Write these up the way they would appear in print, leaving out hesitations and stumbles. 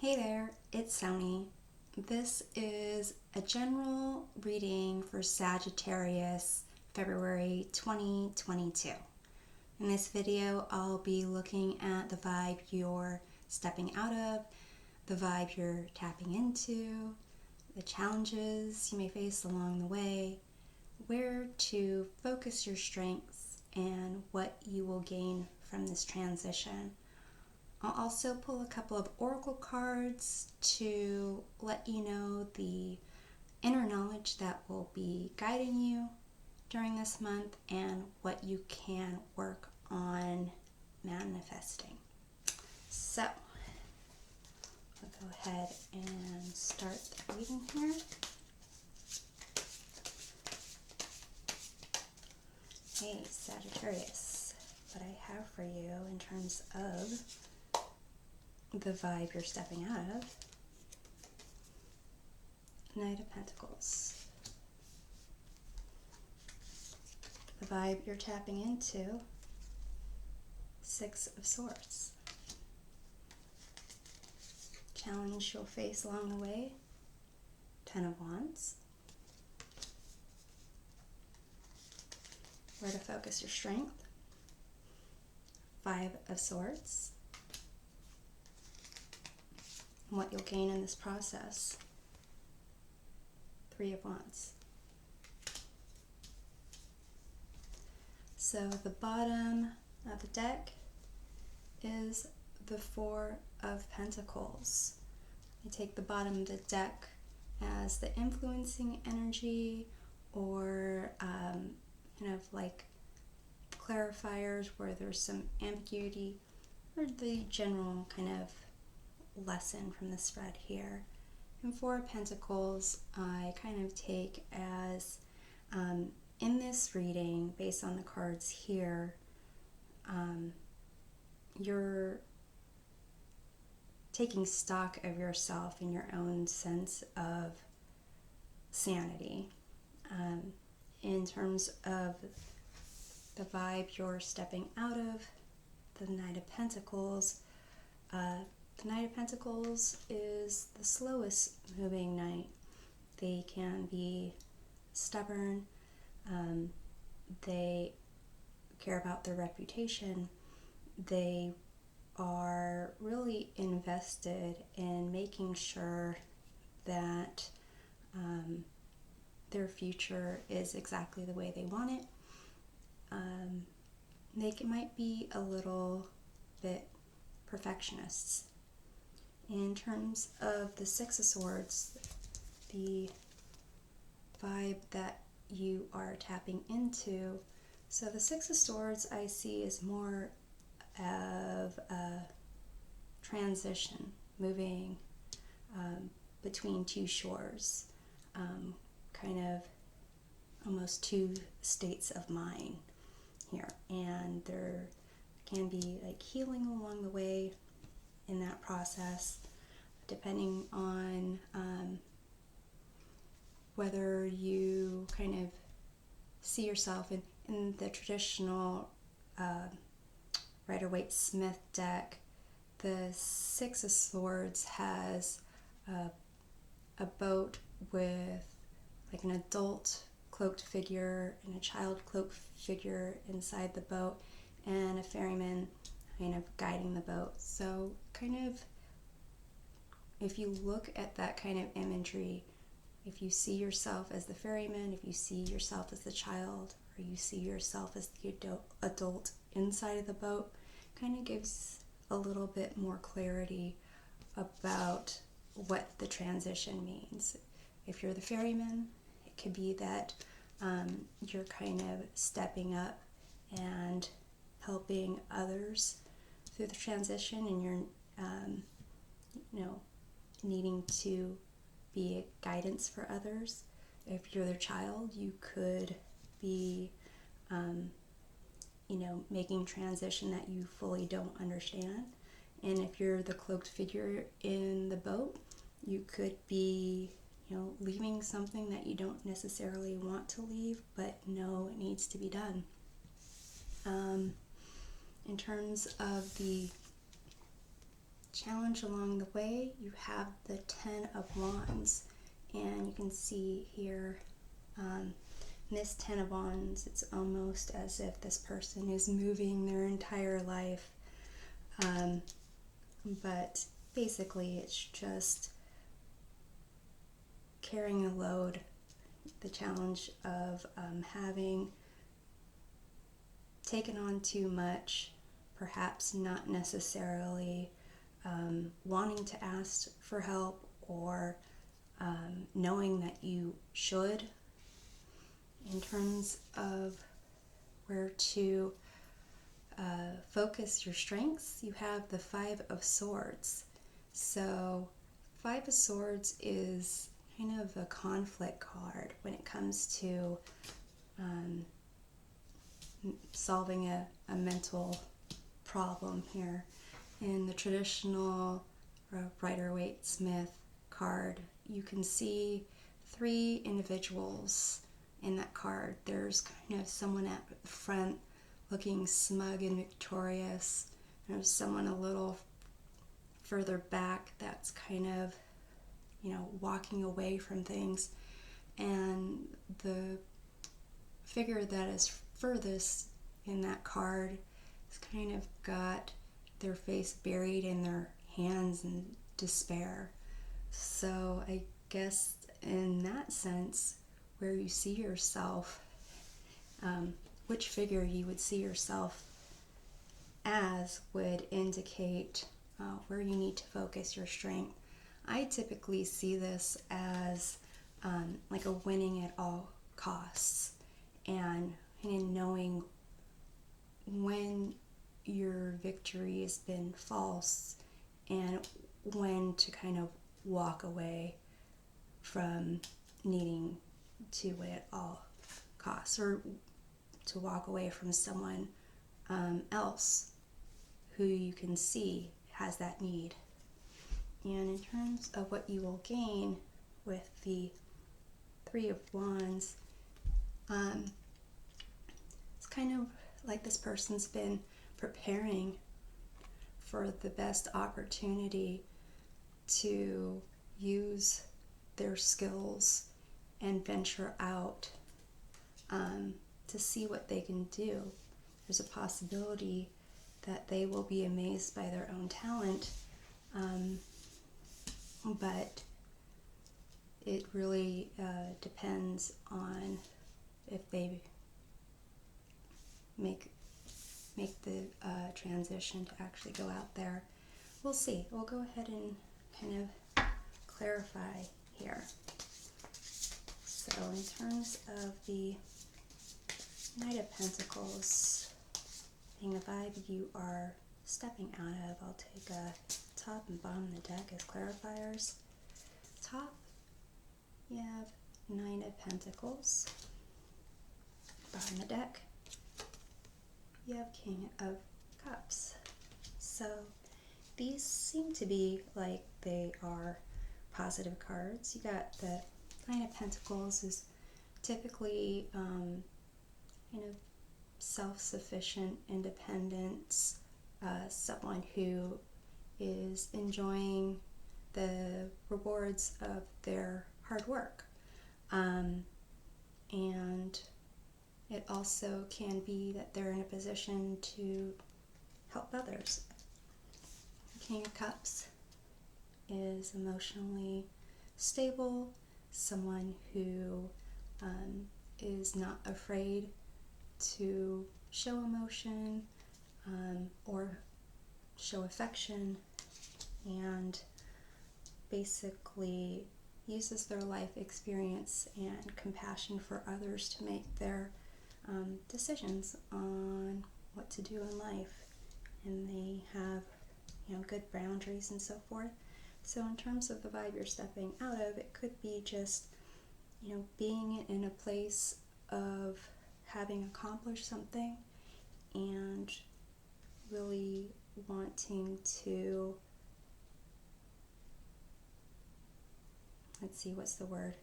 Hey there, it's Sony. This is a general reading for Sagittarius, February 2022. In this video, I'll be looking at the vibe you're stepping out of, the vibe you're tapping into, the challenges you may face along the way, where to focus your strengths, and what you will gain from this transition. I'll also pull a couple of oracle cards to let you know the inner knowledge that will be guiding you during this month and what you can work on manifesting. So, I'll go ahead and start the reading here. Hey, Sagittarius, what I have for you in terms of the vibe you're stepping out of. Knight of Pentacles. The vibe you're tapping into. Six of Swords. Challenge you'll face along the way. Ten of Wands. Where to focus your strength. Five of Swords. What you'll gain in this process. Three of Wands. So the bottom of the deck is the Four of Pentacles. I take the bottom of the deck as the influencing energy or kind of like clarifiers where there's some ambiguity or the general kind of lesson from the spread here. And Four of Pentacles I kind of take as in this reading, based on the cards here, you're taking stock of yourself and your own sense of sanity. In terms of the vibe you're stepping out of, the Knight of Pentacles, the Knight of Pentacles is the slowest moving knight. They can be stubborn. They care about their reputation. They are really invested in making sure that their future is exactly the way they want it. They might be a little bit perfectionists. In terms of the Six of Swords, the vibe that you are tapping into, so the Six of Swords I see is more of a transition, moving between two shores, kind of almost two states of mind here, and there can be like healing along the way in that process, depending on whether you kind of see yourself in the traditional Rider-Waite-Smith deck. The Six of Swords has a boat with like an adult cloaked figure and a child cloaked figure inside the boat, and a ferryman kind of guiding the boat. So kind of, if you look at that kind of imagery, if you see yourself as the ferryman, if you see yourself as the child, or you see yourself as the adult inside of the boat, kind of gives a little bit more clarity about what the transition means. If you're the ferryman, it could be that you're kind of stepping up and helping others through the transition, and you're needing to be a guidance for others. If you're their child, you could be making transition that you fully don't understand. And if you're the cloaked figure in the boat, you could be leaving something that you don't necessarily want to leave, but know it needs to be done. In terms of the challenge along the way, you have the 10 of Wands. And you can see here, this 10 of Wands, it's almost as if this person is moving their entire life. But basically it's just carrying a load, the challenge of having taken on too much, perhaps not necessarily wanting to ask for help, or knowing that you should, in terms of where to focus your strengths. You have the 5 of Swords. So 5 of Swords is kind of a conflict card when it comes to solving a mental problem here. In the traditional Rider-Waite-Smith card, you can see 3 individuals in that card. There's kind of someone at the front looking smug and victorious. There's someone a little further back that's kind of, walking away from things. And the figure that is furthest in that card has kind of got their face buried in their hands in despair. So I guess in that sense, where you see yourself, which figure you would see yourself as would indicate where you need to focus your strength. I typically see this as like a winning at all costs, and knowing when your victory has been false and when to kind of walk away from needing to win at all costs, or to walk away from someone else who you can see has that need. And in terms of what you will gain with the 3 of Wands, it's kind of like this person's been preparing for the best opportunity to use their skills and venture out to see what they can do. There's a possibility that they will be amazed by their own talent, but it really depends on if they make the transition to actually go out there. We'll see. We'll go ahead and kind of clarify here. So in terms of the Knight of Pentacles being the vibe you are stepping out of, I'll take a top and bottom of the deck as clarifiers. Top, you have 9 of Pentacles. Bottom of the deck, you have King of Cups. So these seem to be like they are positive cards. You got the 9 of Pentacles is typically self-sufficient independence, someone who is enjoying the rewards of their hard work. And it also can be that they're in a position to help others. King of Cups is emotionally stable, someone who is not afraid to show emotion or show affection, and basically uses their life experience and compassion for others to make their decisions on what to do in life, and they have good boundaries and so forth. So in terms of the vibe you're stepping out of, it could be just being in a place of having accomplished something and really wanting to, let's see, what's the word,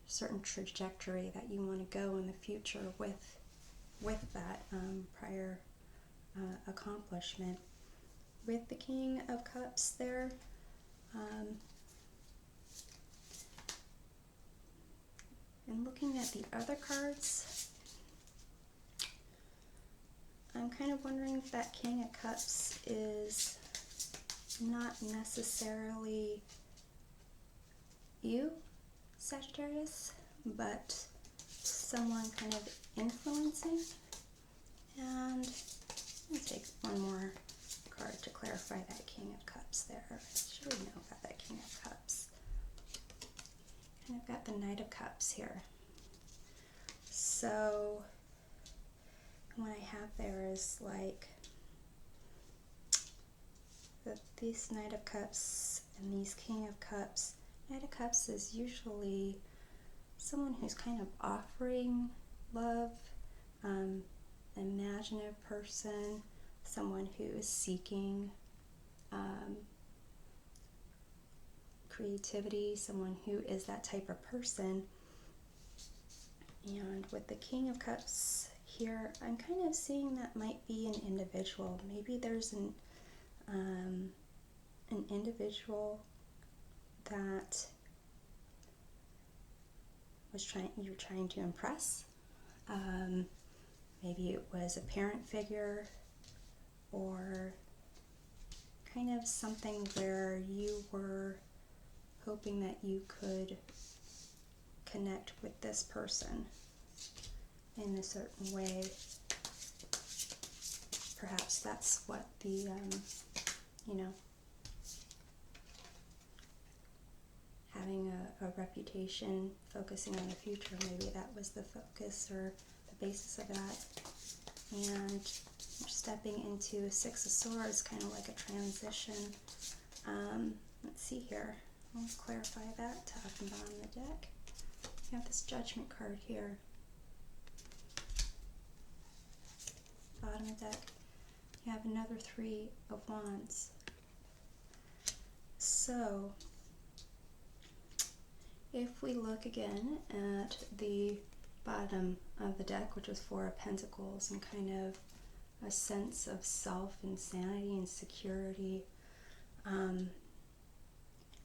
certain trajectory that you want to go in the future with that prior accomplishment. with the King of Cups there. And looking at the other cards, I'm kind of wondering if that King of Cups is not necessarily you, Sagittarius, but someone kind of influencing. And I'm going to take one more card to clarify that King of Cups there. Should we know about that King of Cups? And I've got the Knight of Cups here. So what I have there is like these Knight of Cups and these King of Cups. Knight of Cups is usually someone who's kind of offering love, imaginative person, someone who is seeking creativity, someone who is that type of person. And with the King of Cups here, I'm kind of seeing that might be an individual. Maybe there's an individual that you're trying to impress. Maybe it was a parent figure, or kind of something where you were hoping that you could connect with this person in a certain way. Perhaps that's what the, having a reputation, focusing on the future, maybe that was the focus or the basis of that. And you're stepping into a Six of Swords, kind of like a transition. Let's see here. I'll clarify that top and bottom of the deck. You have this Judgment card here. Bottom of the deck, you have another Three of Wands. So, if we look again at the bottom of the deck, which was Four of Pentacles, and kind of a sense of self-insanity and security,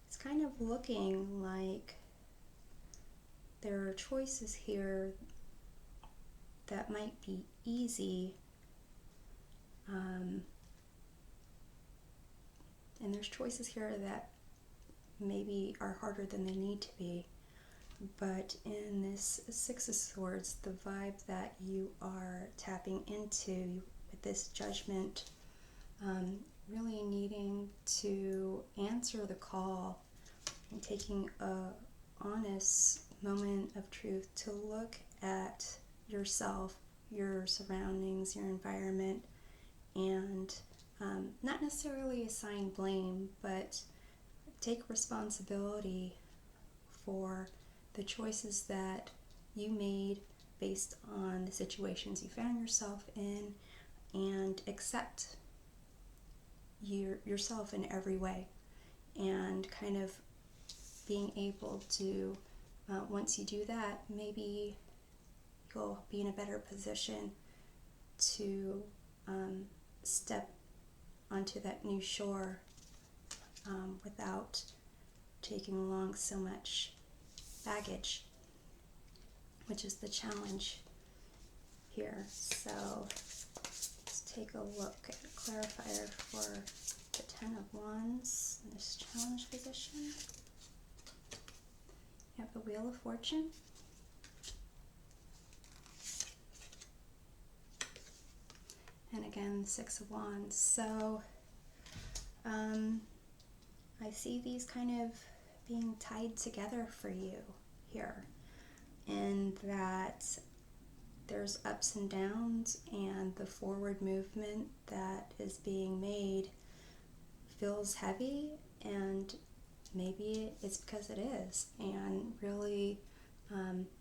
it's kind of looking like there are choices here that might be easy, and there's choices here that maybe are harder than they need to be. But in this Six of Swords, the vibe that you are tapping into with this Judgment, really needing to answer the call and taking a honest moment of truth to look at yourself, your surroundings, your environment, and not necessarily assign blame, but take responsibility for the choices that you made based on the situations you found yourself in, and accept yourself in every way, and kind of being able to, once you do that, maybe you'll be in a better position to step onto that new shore without taking along so much baggage, which is the challenge here. So let's take a look at a clarifier for the Ten of Wands in this challenge position. You have the Wheel of Fortune. And again, the Six of Wands. So I see these kind of being tied together for you here, in that there's ups and downs, and the forward movement that is being made feels heavy, and maybe it's because it is, and really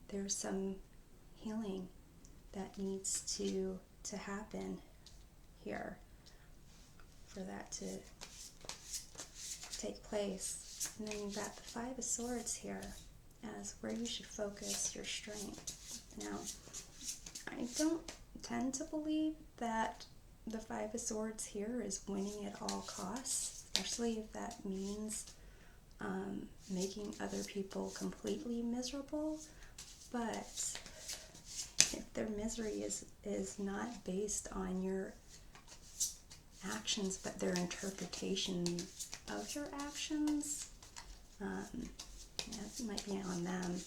there's some healing that needs to happen here for that to take place. And then you've got the Five of Swords here as where you should focus your strength. Now, I don't tend to believe that the Five of Swords here is winning at all costs, especially if that means making other people completely miserable. But if their misery is not based on your actions, but their interpretation of your actions, it might be on them.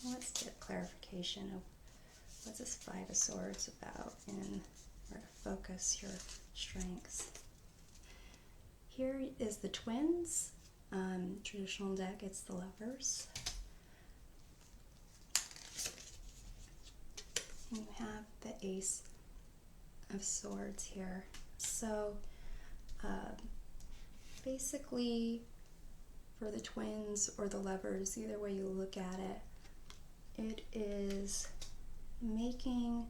Let's get clarification of what's this Five of Swords about and where to focus your strengths. Here is the Twins. Traditional deck, it's the Lovers. And you have the Ace of Swords here. So basically for the Twins or the Lovers, either way you look at it, it is making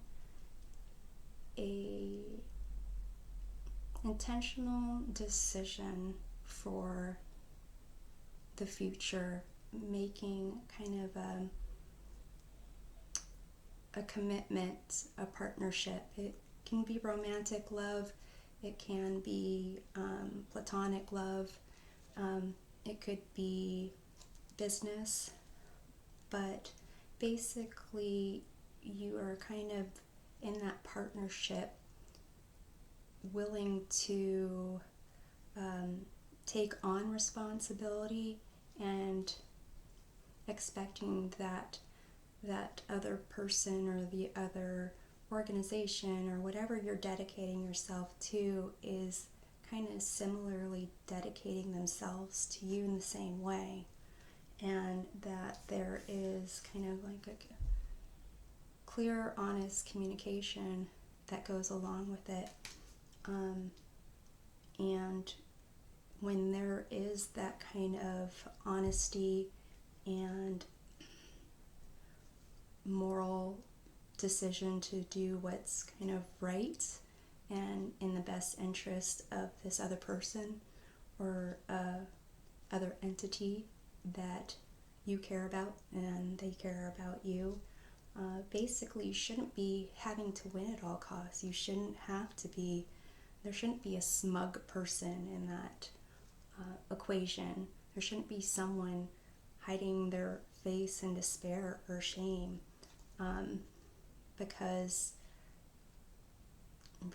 a intentional decision for the future, making kind of a commitment, a partnership. It can be romantic love, it can be platonic love, it could be business, but basically you are kind of in that partnership willing to take on responsibility and expecting that other person or the other organization or whatever you're dedicating yourself to is kind of similarly dedicating themselves to you in the same way, and that there is kind of like a clear, honest communication that goes along with it. And when there is that kind of honesty and moral decision to do what's kind of right and in the best interest of this other person or other entity that you care about and they care about you, basically you shouldn't be having to win at all costs. You shouldn't have to be, there shouldn't be a smug person in that equation. There shouldn't be someone hiding their face in despair or shame, because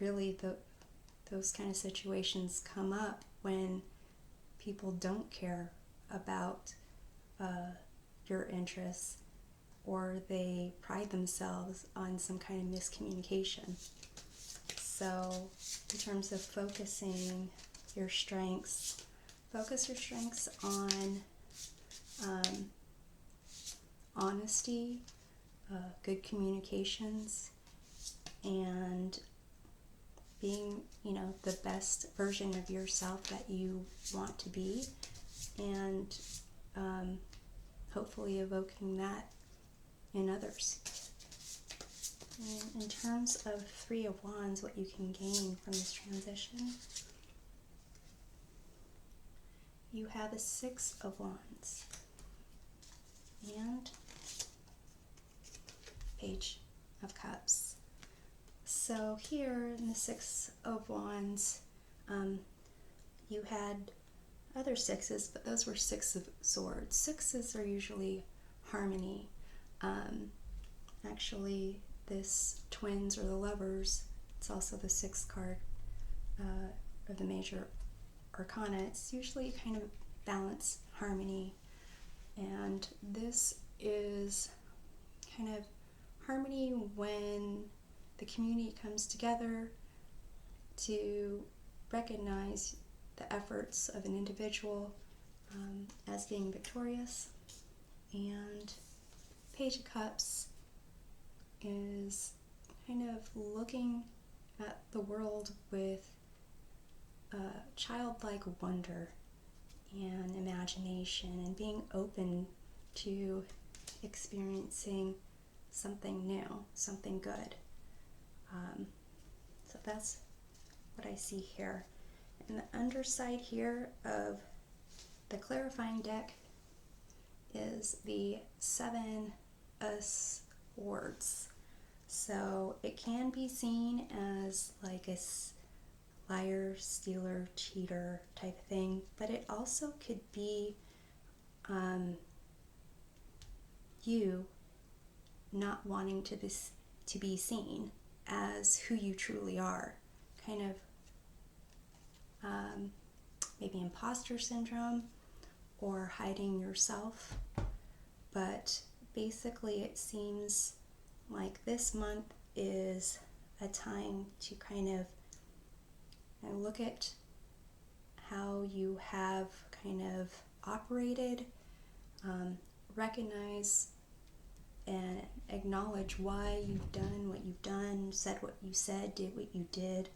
really those kind of situations come up when people don't care about your interests, or they pride themselves on some kind of miscommunication. So in terms of focusing your strengths, focus your strengths on honesty, good communications, and being, the best version of yourself that you want to be, and hopefully evoking that in others. And in terms of Three of Wands, what you can gain from this transition, you have a Six of Wands and Page of Cups. So here in the Six of Wands, you had other sixes, but those were Six of Swords. Sixes are usually harmony. Actually, this Twins or the Lovers, it's also the sixth card of the major arcana. It's usually kind of balance, harmony, and this is kind of harmony when the community comes together to recognize the efforts of an individual as being victorious. And Page of Cups is kind of looking at the world with childlike wonder and imagination and being open to experiencing something new, something good. So that's what I see here. And the underside here of the clarifying deck is the Seven of Swords. So it can be seen as like liar, stealer, cheater type of thing, but it also could be you not wanting to be seen as who you truly are, kind of maybe imposter syndrome or hiding yourself. But basically it seems like this month is a time to kind of look at how you have kind of operated, recognize and acknowledge why you've done what you've done, said what you said, did what you did,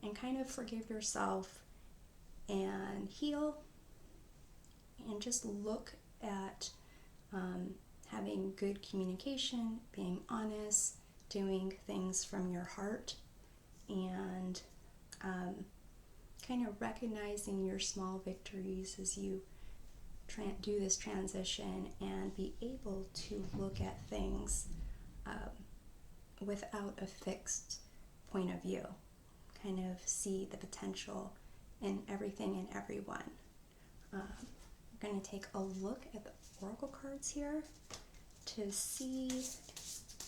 and kind of forgive yourself and heal, and just look at having good communication, being honest, doing things from your heart, and kind of recognizing your small victories as you do this transition, and be able to look at things without a fixed point of view. Kind of see the potential in everything and everyone. We're going to take a look at the oracle cards here to see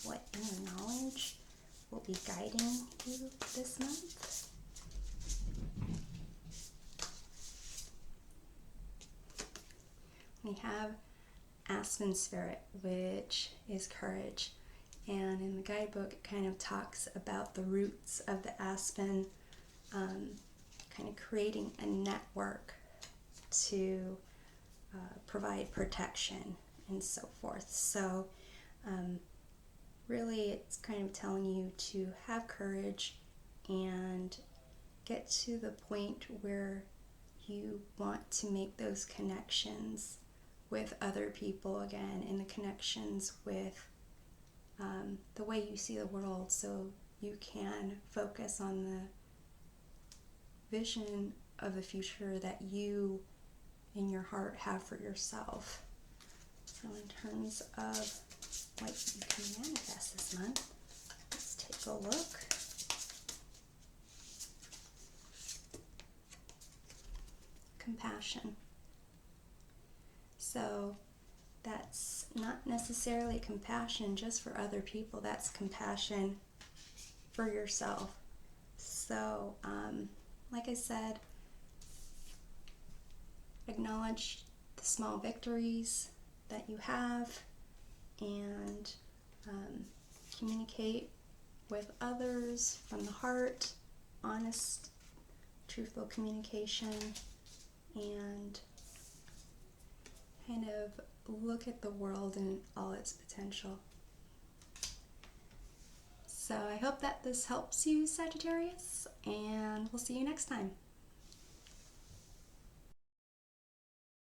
what inner knowledge will be guiding you this month. We have Aspen Spirit, which is courage, and in the guidebook it kind of talks about the roots of the aspen, kind of creating a network to provide protection and so forth. So really it's kind of telling you to have courage and get to the point where you want to make those connections with other people again, and the connections with the way you see the world, so you can focus on the vision of the future that you in your heart have for yourself. So in terms of what you can manifest this month, let's take a look. Compassion. So that's not necessarily compassion just for other people, that's compassion for yourself. So like I said, acknowledge the small victories that you have, and communicate with others from the heart, honest, truthful communication, and kind of look at the world in all its potential. So I hope that this helps you, Sagittarius, and we'll see you next time.